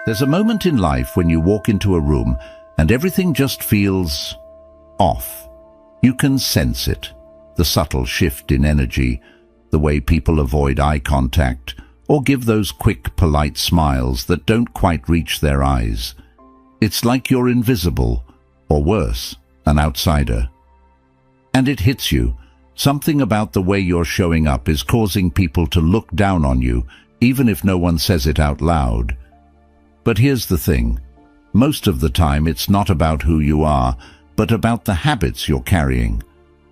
There's a moment in life when you walk into a room and everything just feels off. You can sense it, the subtle shift in energy, the way people avoid eye contact or give those quick, polite smiles that don't quite reach their eyes. It's like you're invisible, or worse, an outsider. And it hits you. Something about the way you're showing up is causing people to look down on you, even if no one says it out loud. But here's the thing. Most of the time it's not about who you are, but about the habits you're carrying.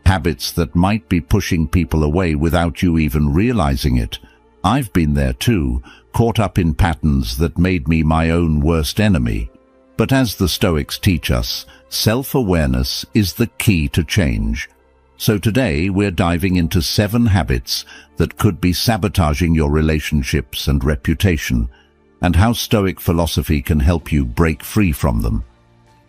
Habits that might be pushing people away without you even realizing it. I've been there too, caught up in patterns that made me my own worst enemy. But as the Stoics teach us, self-awareness is the key to change. So today we're diving into 7 habits that could be sabotaging your relationships and reputation, and how Stoic philosophy can help you break free from them.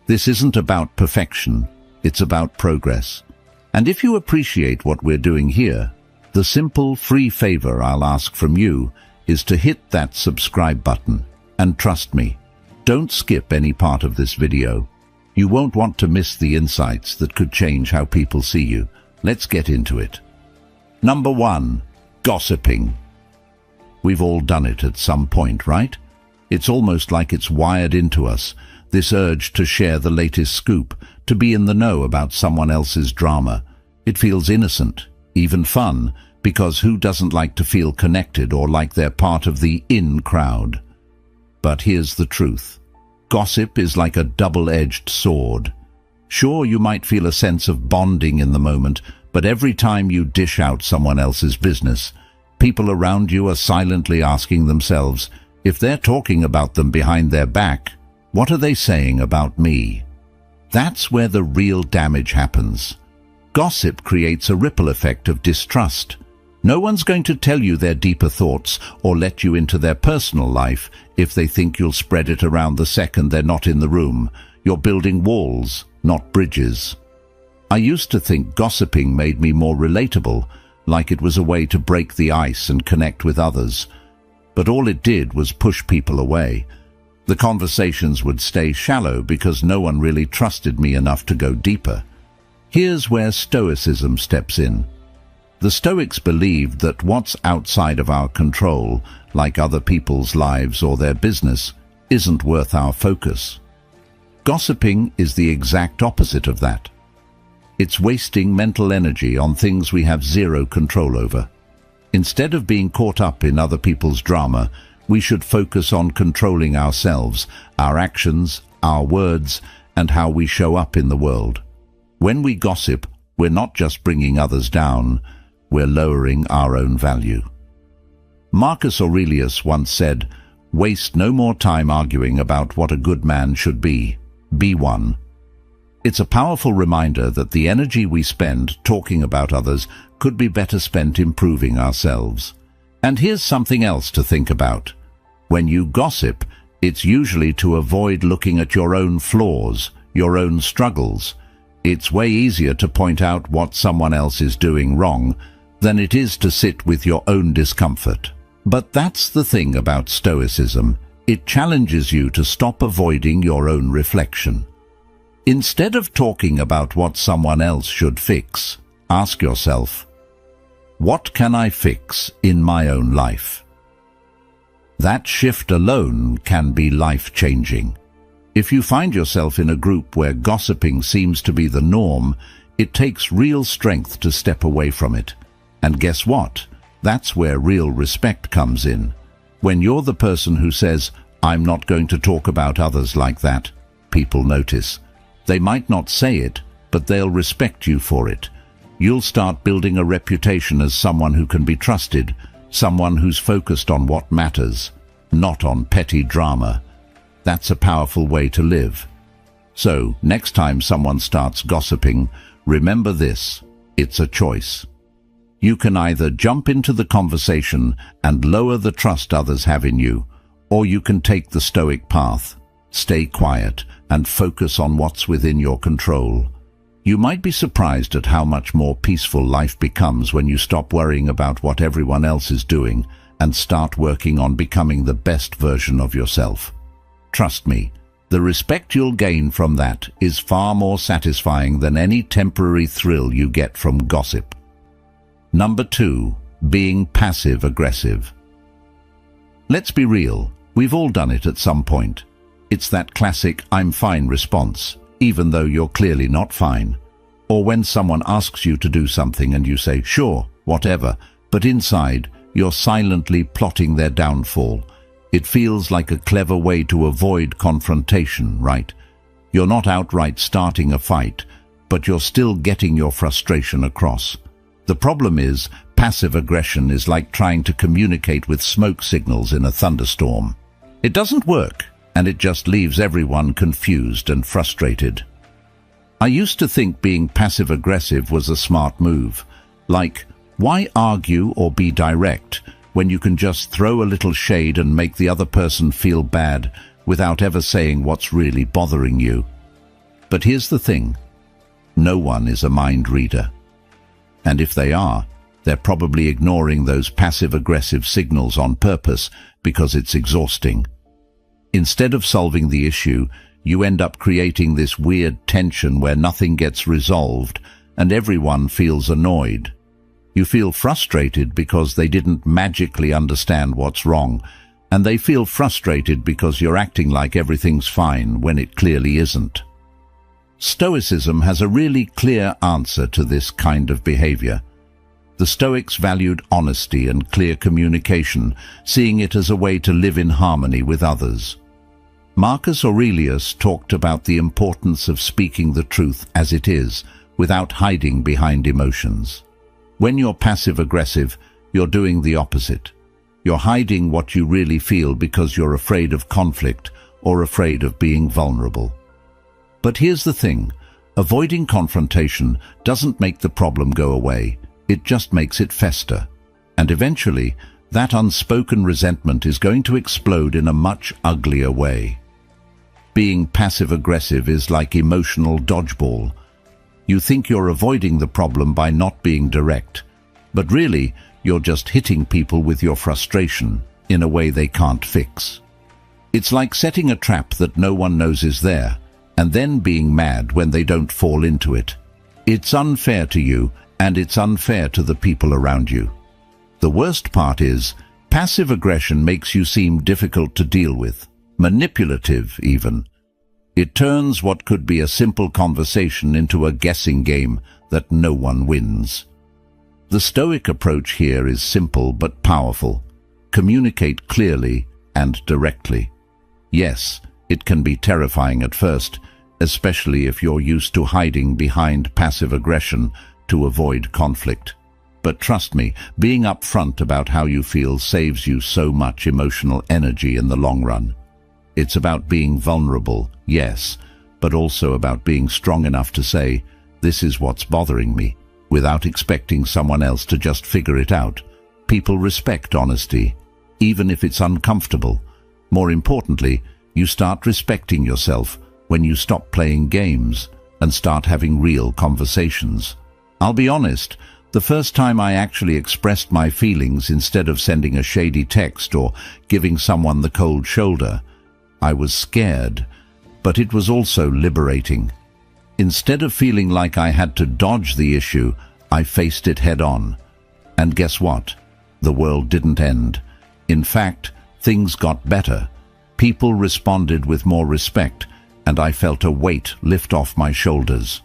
This isn't about perfection, it's about progress. And if you appreciate what we're doing here, the simple, free favor I'll ask from you is to hit that subscribe button. And trust me, don't skip any part of this video. You won't want to miss the insights that could change how people see you. Let's get into it. Number 1, gossiping. We've all done it at some point, right? It's almost like it's wired into us, this urge to share the latest scoop, to be in the know about someone else's drama. It feels innocent, even fun, because who doesn't like to feel connected or like they're part of the in crowd? But here's the truth. Gossip is like a double-edged sword. Sure, you might feel a sense of bonding in the moment, but every time you dish out someone else's business, people around you are silently asking themselves, if they're talking about them behind their back, what are they saying about me? That's where the real damage happens. Gossip creates a ripple effect of distrust. No one's going to tell you their deeper thoughts or let you into their personal life if they think you'll spread it around the second they're not in the room. You're building walls, not bridges. I used to think gossiping made me more relatable, like it was a way to break the ice and connect with others. But all it did was push people away. The conversations would stay shallow because no one really trusted me enough to go deeper. Here's where Stoicism steps in. The Stoics believed that what's outside of our control, like other people's lives or their business, isn't worth our focus. Gossiping is the exact opposite of that. It's wasting mental energy on things we have zero control over. Instead of being caught up in other people's drama, we should focus on controlling ourselves, our actions, our words, and how we show up in the world. When we gossip, we're not just bringing others down, we're lowering our own value. Marcus Aurelius once said, "Waste no more time arguing about what a good man should be. Be one." It's a powerful reminder that the energy we spend talking about others could be better spent improving ourselves. And here's something else to think about. When you gossip, it's usually to avoid looking at your own flaws, your own struggles. It's way easier to point out what someone else is doing wrong than it is to sit with your own discomfort. But that's the thing about Stoicism. It challenges you to stop avoiding your own reflection. Instead of talking about what someone else should fix, ask yourself, what can I fix in my own life? That shift alone can be life-changing. If you find yourself in a group where gossiping seems to be the norm, it takes real strength to step away from it. And guess what? That's where real respect comes in. When you're the person who says, "I'm not going to talk about others like that," people notice. They might not say it, but they'll respect you for it. You'll start building a reputation as someone who can be trusted, someone who's focused on what matters, not on petty drama. That's a powerful way to live. So, next time someone starts gossiping, remember this: it's a choice. You can either jump into the conversation and lower the trust others have in you, or you can take the Stoic path, stay quiet, and focus on what's within your control. You might be surprised at how much more peaceful life becomes when you stop worrying about what everyone else is doing and start working on becoming the best version of yourself. trust me, the respect you'll gain from that is far more satisfying than any temporary thrill you get from gossip. Number 2, being passive-aggressive. Let's be real, we've all done it at some point. It's that classic "I'm fine" response, even though you're clearly not fine. Or when someone asks you to do something and you say, "Sure, whatever," but inside, you're silently plotting their downfall. It feels like a clever way to avoid confrontation, right? You're not outright starting a fight, but you're still getting your frustration across. The problem is, passive aggression is like trying to communicate with smoke signals in a thunderstorm. It doesn't work, and it just leaves everyone confused and frustrated. I used to think being passive-aggressive was a smart move. Like, why argue or be direct when you can just throw a little shade and make the other person feel bad without ever saying what's really bothering you? But here's the thing. No one is a mind reader. And if they are, they're probably ignoring those passive-aggressive signals on purpose because it's exhausting. Instead of solving the issue, you end up creating this weird tension where nothing gets resolved and everyone feels annoyed. You feel frustrated because they didn't magically understand what's wrong, and they feel frustrated because you're acting like everything's fine when it clearly isn't. Stoicism has a really clear answer to this kind of behavior. The Stoics valued honesty and clear communication, seeing it as a way to live in harmony with others. Marcus Aurelius talked about the importance of speaking the truth as it is, without hiding behind emotions. When you're passive-aggressive, you're doing the opposite. You're hiding what you really feel because you're afraid of conflict or afraid of being vulnerable. But here's the thing, avoiding confrontation doesn't make the problem go away, it just makes it fester. And eventually, that unspoken resentment is going to explode in a much uglier way. Being passive-aggressive is like emotional dodgeball. You think you're avoiding the problem by not being direct, but really, you're just hitting people with your frustration in a way they can't fix. It's like setting a trap that no one knows is there, and then being mad when they don't fall into it. It's unfair to you, and it's unfair to the people around you. The worst part is, passive aggression makes you seem difficult to deal with, manipulative even. It turns what could be a simple conversation into a guessing game that no one wins. The Stoic approach here is simple but powerful. Communicate clearly and directly. Yes, it can be terrifying at first, especially if you're used to hiding behind passive aggression to avoid conflict. But trust me, being upfront about how you feel saves you so much emotional energy in the long run. It's about being vulnerable, yes, but also about being strong enough to say, "This is what's bothering me," without expecting someone else to just figure it out. People respect honesty, even if it's uncomfortable. More importantly, you start respecting yourself when you stop playing games and start having real conversations. I'll be honest, the first time I actually expressed my feelings instead of sending a shady text or giving someone the cold shoulder, I was scared, but it was also liberating. Instead of feeling like I had to dodge the issue, I faced it head-on. And guess what? The world didn't end. In fact, things got better. People responded with more respect, and I felt a weight lift off my shoulders.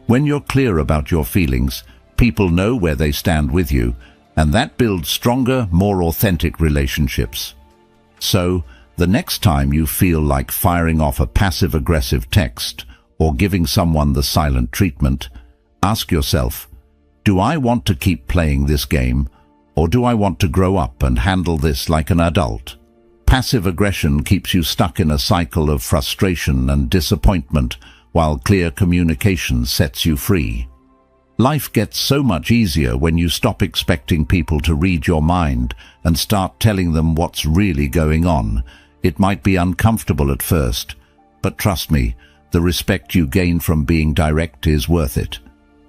When you're clear about your feelings, people know where they stand with you, and that builds stronger, more authentic relationships. So, the next time you feel like firing off a passive-aggressive text or giving someone the silent treatment, ask yourself, do I want to keep playing this game, or do I want to grow up and handle this like an adult? Passive aggression keeps you stuck in a cycle of frustration and disappointment, while clear communication sets you free. Life gets so much easier when you stop expecting people to read your mind and start telling them what's really going on. It might be uncomfortable at first, but trust me, the respect you gain from being direct is worth it.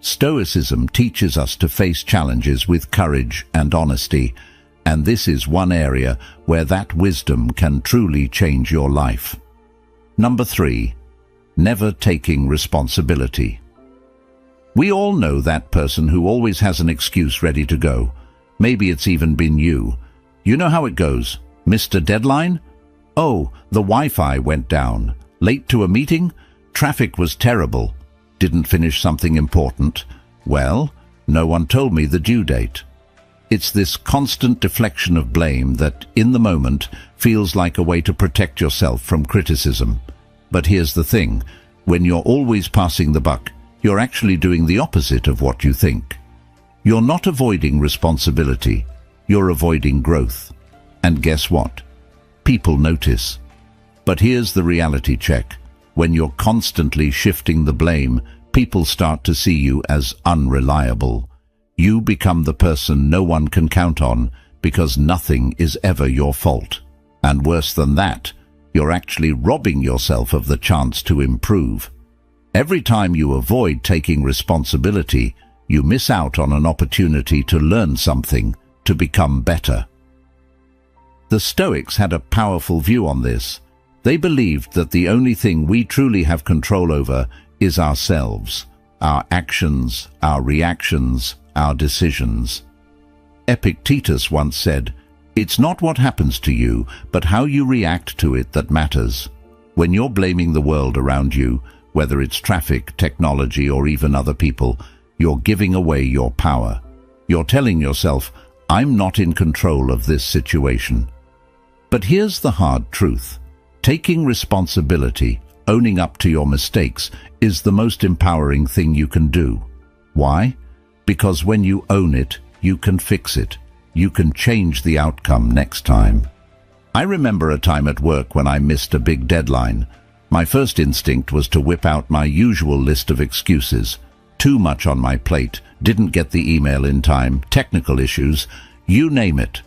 Stoicism teaches us to face challenges with courage and honesty, and this is one area where that wisdom can truly change your life. Number 3. Never taking responsibility. We all know that person who always has an excuse ready to go. Maybe it's even been you. You know how it goes. Missed a deadline? Oh, the Wi-Fi went down. Late to a meeting? Traffic was terrible. Didn't finish something important? Well, no one told me the due date. It's this constant deflection of blame that, in the moment, feels like a way to protect yourself from criticism. But here's the thing. When you're always passing the buck, you're actually doing the opposite of what you think. You're not avoiding responsibility. You're avoiding growth. And guess what? People notice. But here's the reality check. When you're constantly shifting the blame, people start to see you as unreliable. You become the person no one can count on because nothing is ever your fault. And worse than that, you're actually robbing yourself of the chance to improve. Every time you avoid taking responsibility, you miss out on an opportunity to learn something, to become better. The Stoics had a powerful view on this. They believed that the only thing we truly have control over is ourselves, our actions, our reactions, our decisions. Epictetus once said, "It's not what happens to you, but how you react to it that matters." When you're blaming the world around you, whether it's traffic, technology, or even other people, you're giving away your power. You're telling yourself, "I'm not in control of this situation." But here's the hard truth. Taking responsibility, owning up to your mistakes, is the most empowering thing you can do. Why? Because when you own it, you can fix it. You can change the outcome next time. I remember a time at work when I missed a big deadline. My first instinct was to whip out my usual list of excuses. Too much on my plate, didn't get the email in time, technical issues, you name it.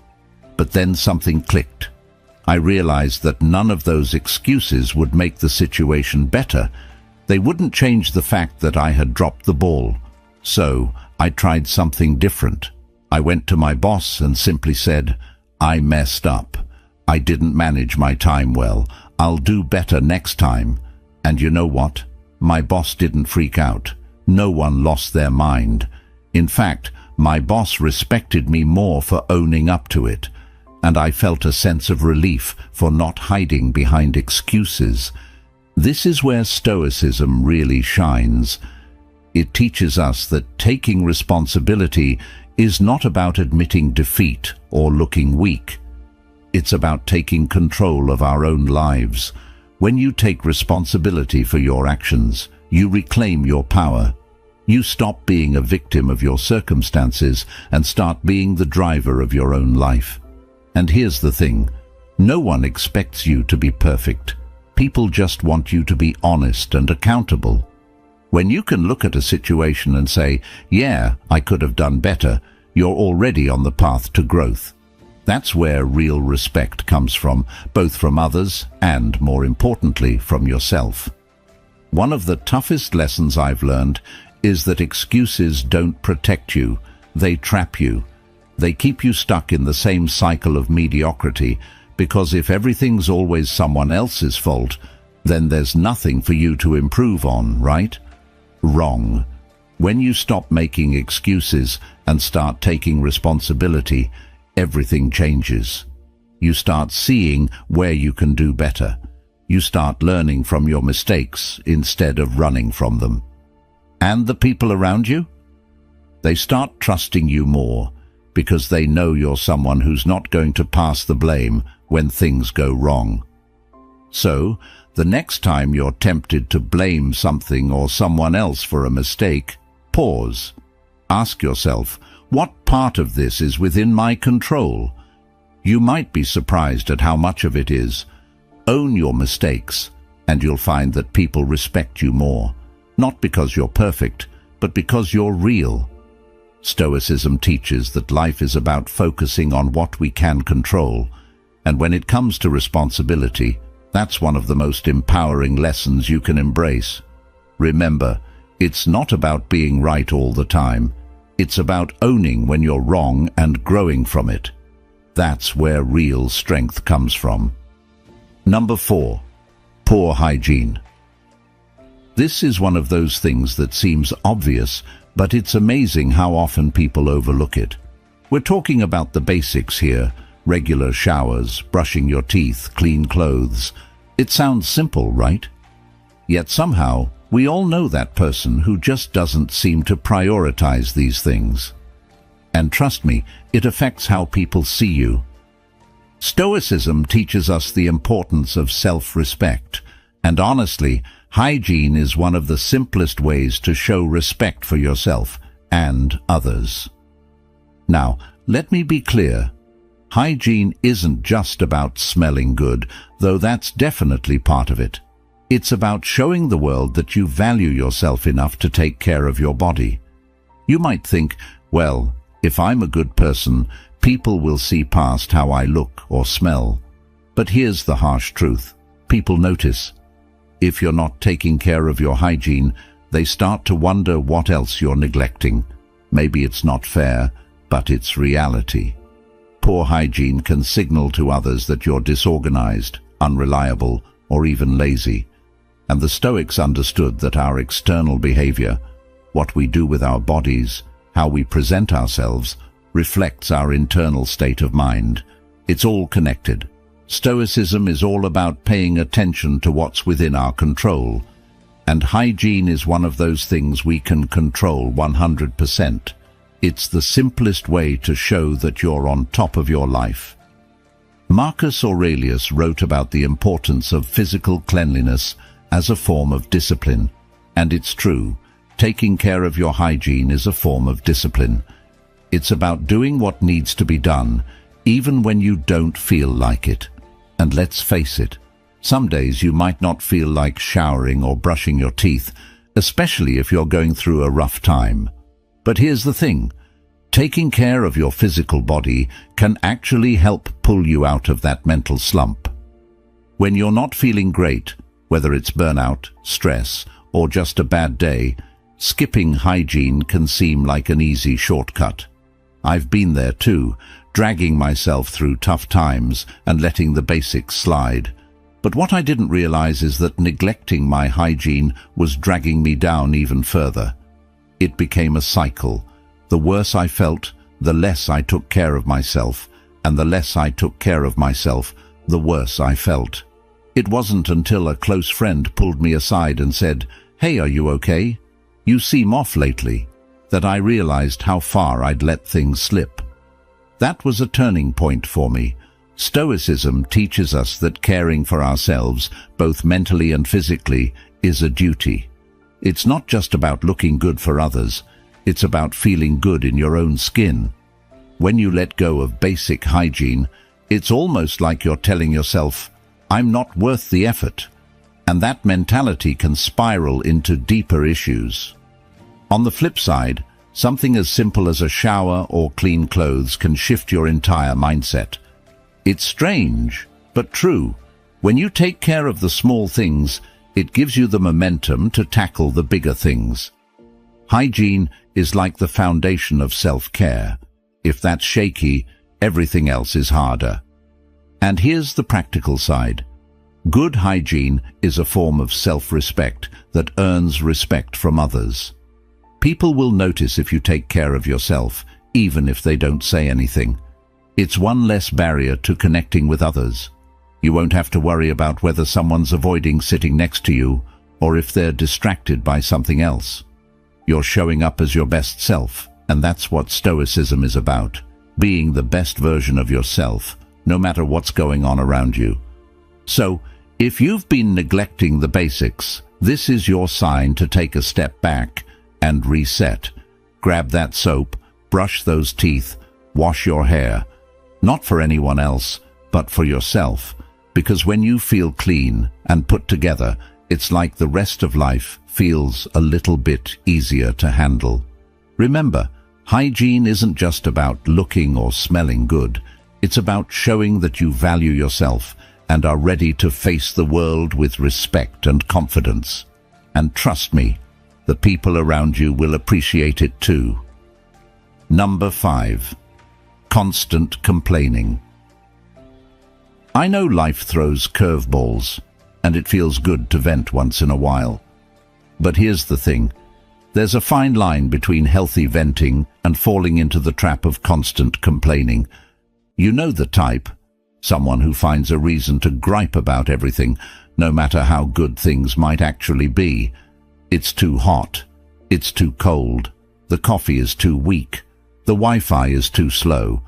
But then something clicked. I realized that none of those excuses would make the situation better. They wouldn't change the fact that I had dropped the ball. So I tried something different. I went to my boss and simply said, "I messed up. I didn't manage my time well. I'll do better next time." And you know what? My boss didn't freak out. No one lost their mind. In fact, my boss respected me more for owning up to it. And I felt a sense of relief for not hiding behind excuses. This is where Stoicism really shines. It teaches us that taking responsibility is not about admitting defeat or looking weak. It's about taking control of our own lives. When you take responsibility for your actions, you reclaim your power. You stop being a victim of your circumstances and start being the driver of your own life. And here's the thing, no one expects you to be perfect. People just want you to be honest and accountable. When you can look at a situation and say, "Yeah, I could have done better," you're already on the path to growth. That's where real respect comes from, both from others and, more importantly, from yourself. One of the toughest lessons I've learned is that excuses don't protect you, they trap you. They keep you stuck in the same cycle of mediocrity, because if everything's always someone else's fault, then there's nothing for you to improve on, right? Wrong. When you stop making excuses and start taking responsibility, everything changes. You start seeing where you can do better. You start learning from your mistakes instead of running from them. And the people around you? They start trusting you more, because they know you're someone who's not going to pass the blame when things go wrong. So, the next time you're tempted to blame something or someone else for a mistake, pause. Ask yourself, what part of this is within my control? You might be surprised at how much of it is. Own your mistakes, and you'll find that people respect you more, not because you're perfect, but because you're real. Stoicism teaches that life is about focusing on what we can control, and when it comes to responsibility, that's one of the most empowering lessons you can embrace. Remember, it's not about being right all the time. It's about owning when you're wrong and growing from it. That's where real strength comes from. Number 4. Poor hygiene. This is one of those things that seems obvious, but it's amazing how often people overlook it. We're talking about the basics here: regular showers, brushing your teeth, clean clothes. It sounds simple, right? Yet somehow, we all know that person who just doesn't seem to prioritize these things. And trust me, it affects how people see you. Stoicism teaches us the importance of self-respect, and honestly, hygiene is one of the simplest ways to show respect for yourself and others. Now, let me be clear. Hygiene isn't just about smelling good, though that's definitely part of it. It's about showing the world that you value yourself enough to take care of your body. You might think, well, if I'm a good person, people will see past how I look or smell. But here's the harsh truth. People notice. If you're not taking care of your hygiene, they start to wonder what else you're neglecting. Maybe it's not fair, but it's reality. Poor hygiene can signal to others that you're disorganized, unreliable, or even lazy. And the Stoics understood that our external behavior, what we do with our bodies, how we present ourselves, reflects our internal state of mind. It's all connected. Stoicism is all about paying attention to what's within our control, and hygiene is one of those things we can control 100%. It's the simplest way to show that you're on top of your life. Marcus Aurelius wrote about the importance of physical cleanliness as a form of discipline, and it's true. Taking care of your hygiene is a form of discipline. It's about doing what needs to be done, even when you don't feel like it. And let's face it, some days you might not feel like showering or brushing your teeth, especially if you're going through a rough time. But here's the thing. Taking care of your physical body can actually help pull you out of that mental slump. When you're not feeling great, whether it's burnout, stress, or just a bad day, skipping hygiene can seem like an easy shortcut. I've been there too, dragging myself through tough times and letting the basics slide. But what I didn't realize is that neglecting my hygiene was dragging me down even further. It became a cycle. The worse I felt, the less I took care of myself, and the less I took care of myself, the worse I felt. It wasn't until a close friend pulled me aside and said, "Hey, are you okay? You seem off lately," that I realized how far I'd let things slip. That was a turning point for me. Stoicism teaches us that caring for ourselves, both mentally and physically, is a duty. It's not just about looking good for others, it's about feeling good in your own skin. When you let go of basic hygiene, it's almost like you're telling yourself, "I'm not worth the effort." And that mentality can spiral into deeper issues. On the flip side, something as simple as a shower or clean clothes can shift your entire mindset. It's strange, but true. When you take care of the small things, it gives you the momentum to tackle the bigger things. Hygiene is like the foundation of self-care. If that's shaky, everything else is harder. And here's the practical side. Good hygiene is a form of self-respect that earns respect from others. People will notice if you take care of yourself, even if they don't say anything. It's one less barrier to connecting with others. You won't have to worry about whether someone's avoiding sitting next to you or if they're distracted by something else. You're showing up as your best self, and that's what Stoicism is about, being the best version of yourself, no matter what's going on around you. So, if you've been neglecting the basics, this is your sign to take a step back and reset. Grab that soap, brush those teeth, wash your hair. Not for anyone else, but for yourself. Because when you feel clean and put together, it's like the rest of life feels a little bit easier to handle. Remember, hygiene isn't just about looking or smelling good. It's about showing that you value yourself and are ready to face the world with respect and confidence. And trust me, the people around you will appreciate it too. Number 5. Constant complaining. I know life throws curveballs. and it feels good to vent once in a while. But here's the thing. There's a fine line between healthy venting and falling into the trap of constant complaining. You know the type. Someone who finds a reason to gripe about everything, no matter how good things might actually be. It's too hot. It's too cold. The coffee is too weak. The Wi-Fi is too slow.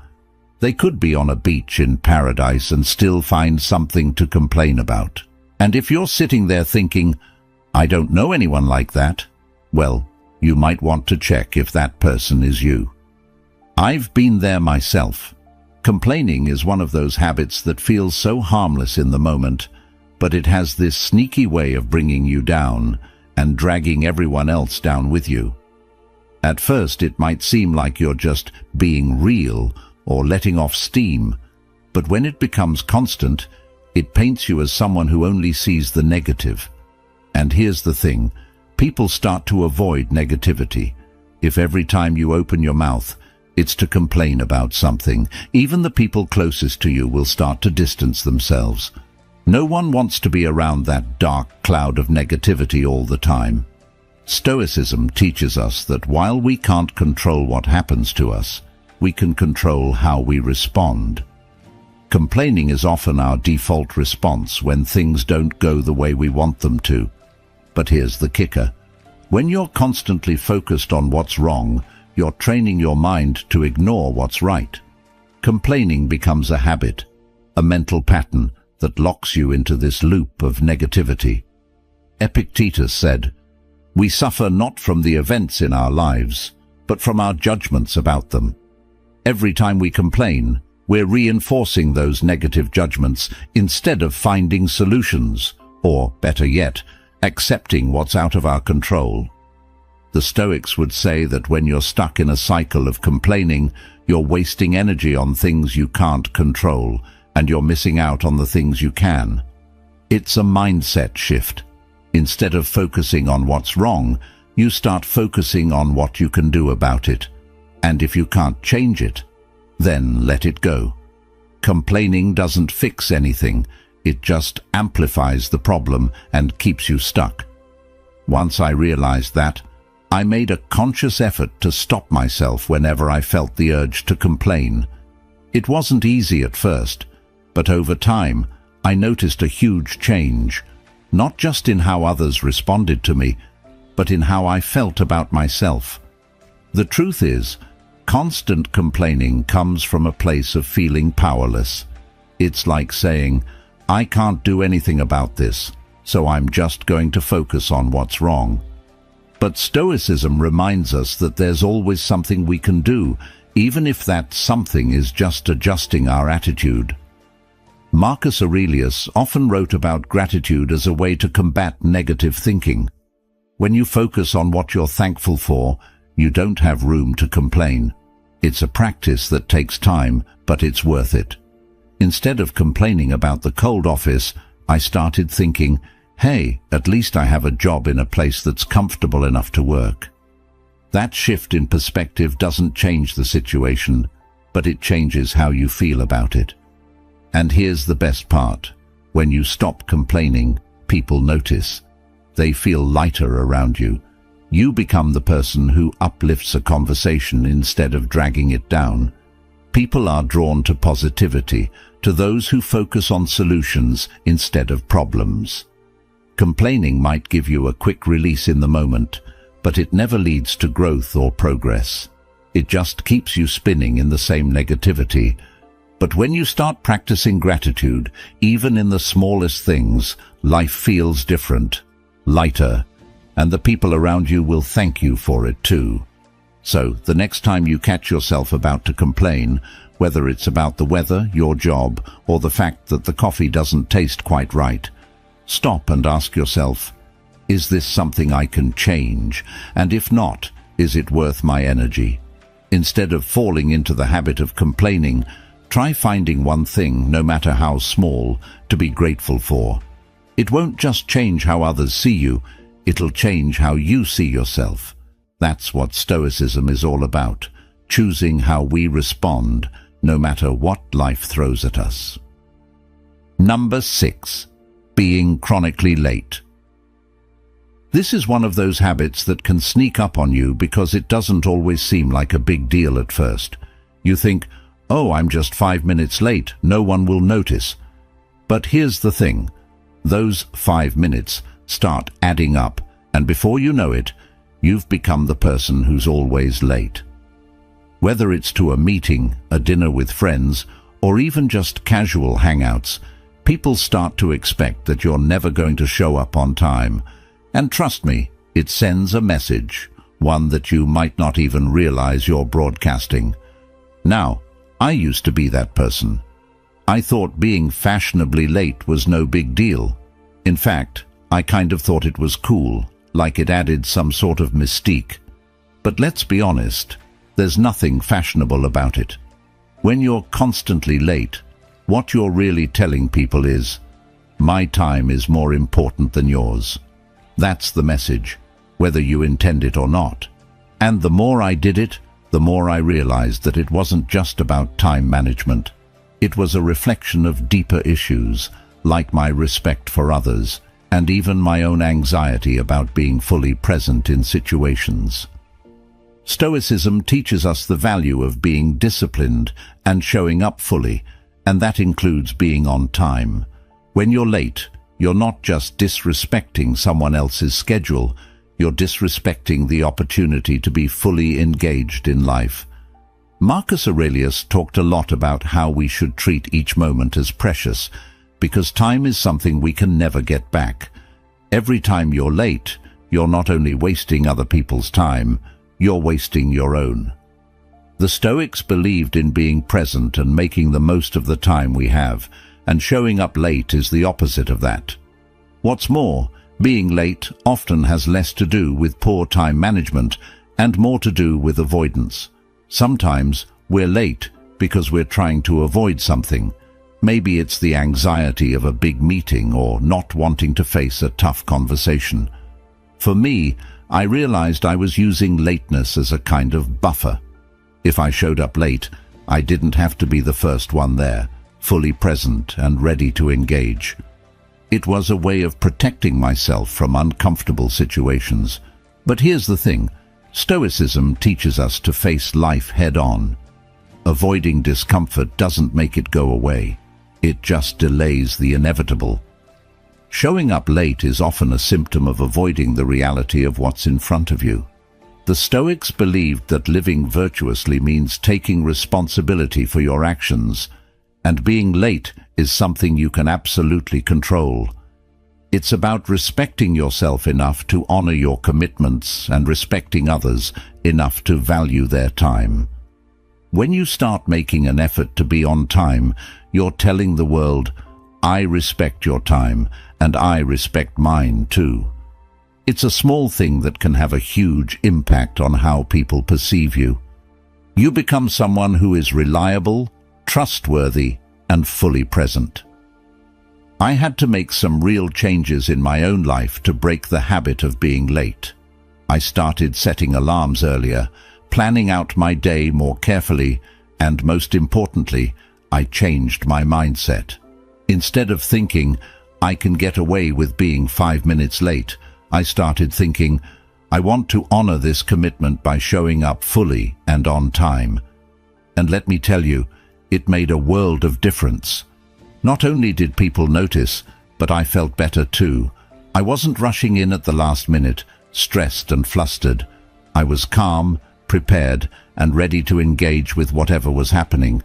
They could be on a beach in paradise and still find something to complain about. And if you're sitting there thinking, I don't know anyone like that, well, you might want to check if that person is you. I've been there myself. Complaining is one of those habits that feels so harmless in the moment, but it has this sneaky way of bringing you down and dragging everyone else down with you. At first, it might seem like you're just being real or letting off steam, but when it becomes constant, it paints you as someone who only sees the negative. And here's the thing, people start to avoid negativity. If every time you open your mouth, it's to complain about something, even the people closest to you will start to distance themselves. No one wants to be around that dark cloud of negativity all the time. Stoicism teaches us that while we can't control what happens to us, we can control how we respond. Complaining is often our default response when things don't go the way we want them to. But here's the kicker. When you're constantly focused on what's wrong, you're training your mind to ignore what's right. Complaining becomes a habit, a mental pattern that locks you into this loop of negativity. Epictetus said, "We suffer not from the events in our lives, but from our judgments about them." Every time we complain, we're reinforcing those negative judgments instead of finding solutions, or, better yet, accepting what's out of our control. The Stoics would say that when you're stuck in a cycle of complaining, you're wasting energy on things you can't control, and you're missing out on the things you can. It's a mindset shift. Instead of focusing on what's wrong, you start focusing on what you can do about it. And if you can't change it, then let it go. Complaining doesn't fix anything. It just amplifies the problem and keeps you stuck. Once I realized that, I made a conscious effort to stop myself whenever I felt the urge to complain. It wasn't easy at first, but over time, I noticed a huge change, not just in how others responded to me, but in how I felt about myself. The truth is, constant complaining comes from a place of feeling powerless. It's like saying, I can't do anything about this, so I'm just going to focus on what's wrong. But Stoicism reminds us that there's always something we can do, even if that something is just adjusting our attitude. Marcus Aurelius often wrote about gratitude as a way to combat negative thinking. When you focus on what you're thankful for, you don't have room to complain. It's a practice that takes time, but it's worth it. Instead of complaining about the cold office, I started thinking, hey, at least I have a job in a place that's comfortable enough to work. That shift in perspective doesn't change the situation, but it changes how you feel about it. And here's the best part. When you stop complaining, people notice. They feel lighter around you. You become the person who uplifts a conversation instead of dragging it down. People are drawn to positivity, to those who focus on solutions instead of problems. Complaining might give you a quick release in the moment, but it never leads to growth or progress. It just keeps you spinning in the same negativity. But when you start practicing gratitude, even in the smallest things, life feels different, lighter, and the people around you will thank you for it too. So, the next time you catch yourself about to complain, whether it's about the weather, your job, or the fact that the coffee doesn't taste quite right, stop and ask yourself, is this something I can change? And if not, is it worth my energy? Instead of falling into the habit of complaining, try finding one thing, no matter how small, to be grateful for. It won't just change how others see you, it'll change how you see yourself. That's what Stoicism is all about, choosing how we respond, no matter what life throws at us. Number 6. being chronically late. This is one of those habits that can sneak up on you because it doesn't always seem like a big deal at first. You think, oh, I'm just 5 minutes late, no one will notice. But here's the thing, those 5 minutes start adding up, and before you know it, you've become the person who's always late. Whether it's to a meeting, a dinner with friends, or even just casual hangouts, people start to expect that you're never going to show up on time. And trust me, it sends a message, one that you might not even realize you're broadcasting. Now, I used to be that person. I thought being fashionably late was no big deal. In fact, I kind of thought it was cool, like it added some sort of mystique. But let's be honest, there's nothing fashionable about it. When you're constantly late, what you're really telling people is, my time is more important than yours. That's the message, whether you intend it or not. And the more I did it, the more I realized that it wasn't just about time management. It was a reflection of deeper issues, like my respect for others, and even my own anxiety about being fully present in situations. Stoicism teaches us the value of being disciplined and showing up fully, and that includes being on time. When you're late, you're not just disrespecting someone else's schedule, you're disrespecting the opportunity to be fully engaged in life. Marcus Aurelius talked a lot about how we should treat each moment as precious, because time is something we can never get back. Every time you're late, you're not only wasting other people's time, you're wasting your own. The Stoics believed in being present and making the most of the time we have, and showing up late is the opposite of that. What's more, being late often has less to do with poor time management and more to do with avoidance. Sometimes we're late because we're trying to avoid something. Maybe it's the anxiety of a big meeting or not wanting to face a tough conversation. For me, I realized I was using lateness as a kind of buffer. If I showed up late, I didn't have to be the first one there, fully present and ready to engage. It was a way of protecting myself from uncomfortable situations. But here's the thing, Stoicism teaches us to face life head-on. Avoiding discomfort doesn't make it go away. It just delays the inevitable. Showing up late is often a symptom of avoiding the reality of what's in front of you. The Stoics believed that living virtuously means taking responsibility for your actions, and being late is something you can absolutely control. It's about respecting yourself enough to honor your commitments and respecting others enough to value their time. When you start making an effort to be on time, you're telling the world, I respect your time and I respect mine too. It's a small thing that can have a huge impact on how people perceive you. You become someone who is reliable, trustworthy, and fully present. I had to make some real changes in my own life to break the habit of being late. I started setting alarms earlier, planning out my day more carefully, and most importantly, I changed my mindset. Instead of thinking, I can get away with being 5 minutes late, I started thinking, I want to honor this commitment by showing up fully and on time. And let me tell you, it made a world of difference. Not only did people notice, but I felt better too. I wasn't rushing in at the last minute, stressed and flustered. I was calm, prepared, and ready to engage with whatever was happening.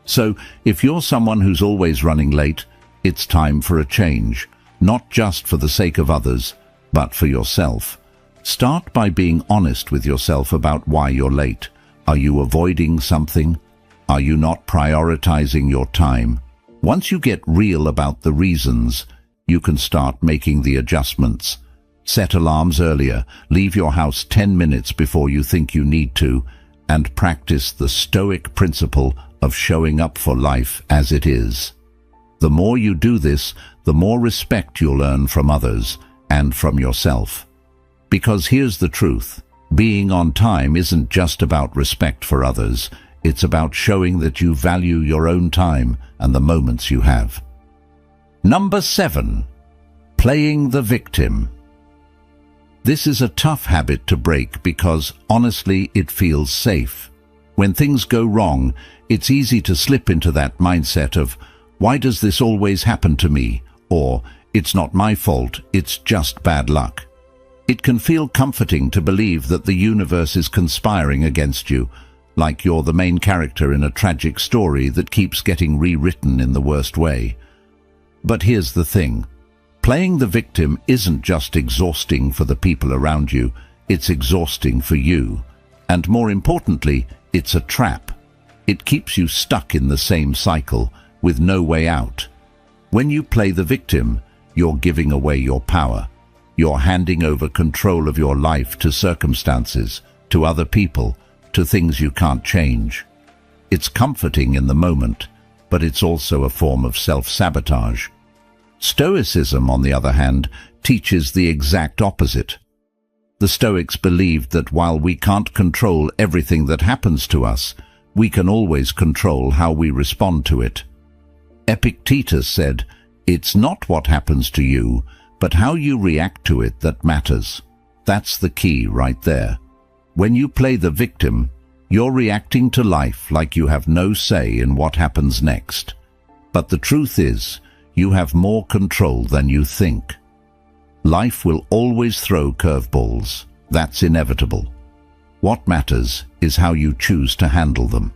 So, if you're someone who's always running late, it's time for a change, not just for the sake of others, but for yourself. Start by being honest with yourself about why you're late. Are you avoiding something? Are you not prioritizing your time? Once you get real about the reasons, you can start making the adjustments. Set alarms earlier, leave your house 10 minutes before you think you need to, and practice the Stoic principle of showing up for life as it is. The more you do this, the more respect you'll earn from others and from yourself. Because here's the truth, being on time isn't just about respect for others, it's about showing that you value your own time and the moments you have. Number 7. Playing the victim. This is a tough habit to break because, honestly, it feels safe. When things go wrong, it's easy to slip into that mindset of, "Why does this always happen to me?" or "It's not my fault, it's just bad luck." It can feel comforting to believe that the universe is conspiring against you, like you're the main character in a tragic story that keeps getting rewritten in the worst way. But here's the thing. Playing the victim isn't just exhausting for the people around you, it's exhausting for you. And more importantly, it's a trap. It keeps you stuck in the same cycle, with no way out. When you play the victim, you're giving away your power. You're handing over control of your life to circumstances, to other people, to things you can't change. It's comforting in the moment, but it's also a form of self-sabotage. Stoicism, on the other hand, teaches the exact opposite. The Stoics believed that while we can't control everything that happens to us, we can always control how we respond to it. Epictetus said, "It's not what happens to you, but how you react to it that matters." That's the key right there. When you play the victim, you're reacting to life like you have no say in what happens next. But the truth is, you have more control than you think. Life will always throw curveballs. That's inevitable. What matters is how you choose to handle them.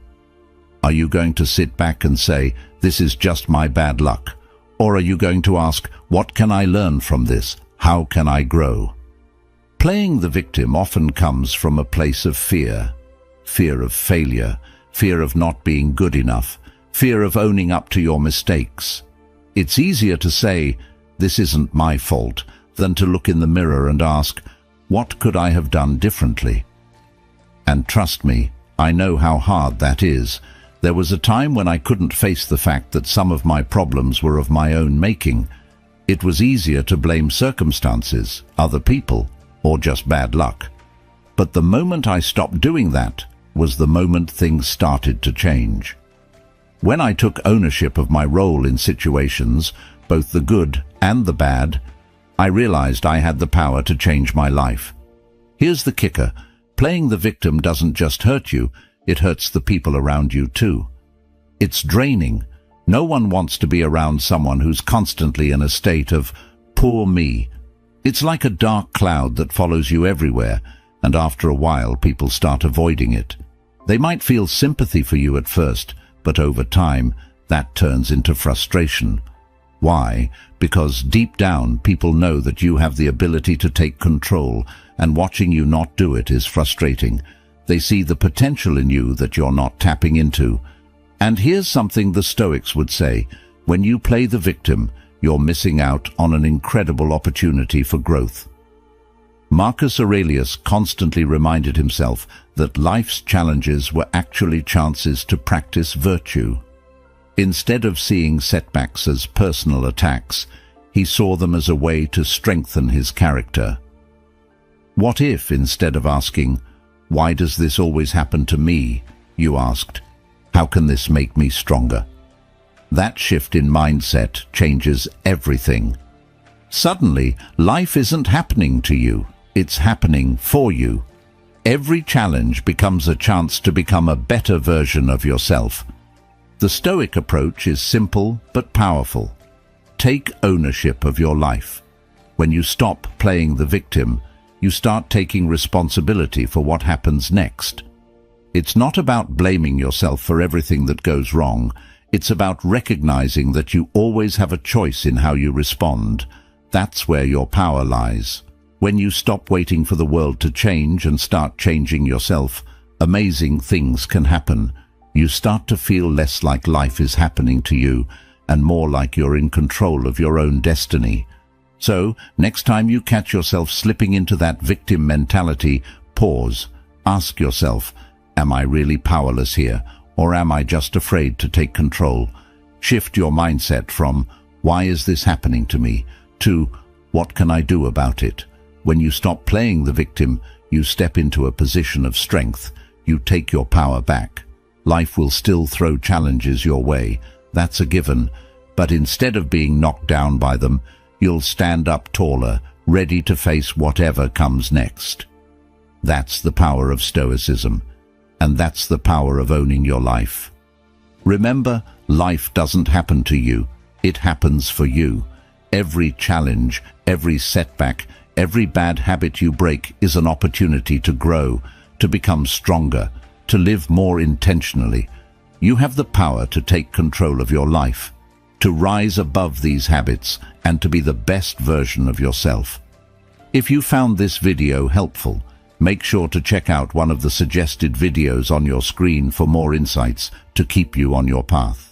Are you going to sit back and say, "This is just my bad luck"? Or are you going to ask, "What can I learn from this? How can I grow?" Playing the victim often comes from a place of fear. Fear of failure, fear of not being good enough, fear of owning up to your mistakes. It's easier to say, "This isn't my fault," than to look in the mirror and ask, "What could I have done differently?" And trust me, I know how hard that is. There was a time when I couldn't face the fact that some of my problems were of my own making. It was easier to blame circumstances, other people, or just bad luck. But the moment I stopped doing that was the moment things started to change. When I took ownership of my role in situations, both the good and the bad, I realized I had the power to change my life. Here's the kicker. Playing the victim doesn't just hurt you, it hurts the people around you too. It's draining. No one wants to be around someone who's constantly in a state of "poor me." It's like a dark cloud that follows you everywhere, and after a while people start avoiding it. They might feel sympathy for you at first, but over time, that turns into frustration. Why? Because deep down, people know that you have the ability to take control, and watching you not do it is frustrating. They see the potential in you that you're not tapping into. And here's something the Stoics would say: when you play the victim, you're missing out on an incredible opportunity for growth. Marcus Aurelius constantly reminded himself that life's challenges were actually chances to practice virtue. Instead of seeing setbacks as personal attacks, he saw them as a way to strengthen his character. What if, instead of asking, "Why does this always happen to me?" you asked, "How can this make me stronger?" That shift in mindset changes everything. Suddenly, life isn't happening to you. It's happening for you. Every challenge becomes a chance to become a better version of yourself. The Stoic approach is simple but powerful. Take ownership of your life. When you stop playing the victim, you start taking responsibility for what happens next. It's not about blaming yourself for everything that goes wrong. It's about recognizing that you always have a choice in how you respond. That's where your power lies. When you stop waiting for the world to change and start changing yourself, amazing things can happen. You start to feel less like life is happening to you and more like you're in control of your own destiny. So, next time you catch yourself slipping into that victim mentality, pause. Ask yourself, am I really powerless here, or am I just afraid to take control? Shift your mindset from, "Why is this happening to me?" to, "What can I do about it?" When you stop playing the victim, you step into a position of strength. You take your power back. Life will still throw challenges your way. That's a given. But instead of being knocked down by them, you'll stand up taller, ready to face whatever comes next. That's the power of Stoicism, and that's the power of owning your life. Remember, life doesn't happen to you, it happens for you. Every challenge, every setback, every bad habit you break is an opportunity to grow, to become stronger, to live more intentionally. You have the power to take control of your life, to rise above these habits, and to be the best version of yourself. If you found this video helpful, make sure to check out one of the suggested videos on your screen for more insights to keep you on your path.